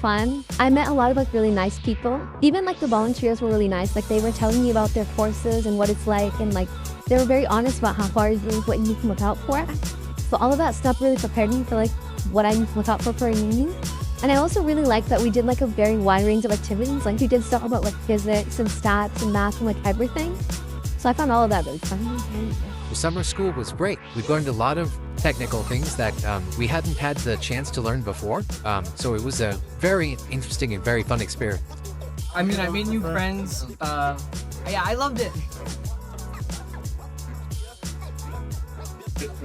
fun. I met a lot of like really nice people. Even like the volunteers were really nice. Like they were telling me about their courses and what it's like, and like they were very honest about how far it is, what you need to look out for. So all of that stuff really prepared me for like what I need to look out for a uni. And I also really liked that we did like a very wide range of activities. Like we did stuff about like physics and stats and math and like everything. So I found all of that really fun. The summer school was great. We learned a lot of technical things that we hadn't had the chance to learn before. So it was a very interesting and very fun experience. I mean, I made new friends. Yeah, I loved it.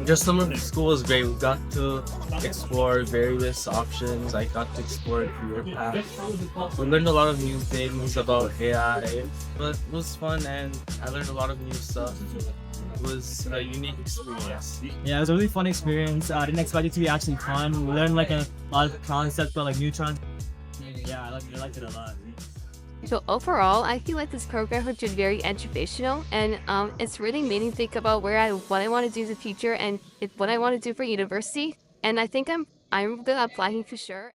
Just summer school was great. We got to explore various options. I got to explore career paths. We learned a lot of new things about AI, but it was fun and I learned a lot of new stuff. It was a unique experience. Yeah, it was a really fun experience. I didn't expect it to be actually fun. We learned like a lot of concepts about like neutrons. Yeah, I liked it a lot. So overall, I feel like this program has been very educational, and it's really made me think about what I want to do in the future and what I want to do for university. And I think I'm gonna apply for sure.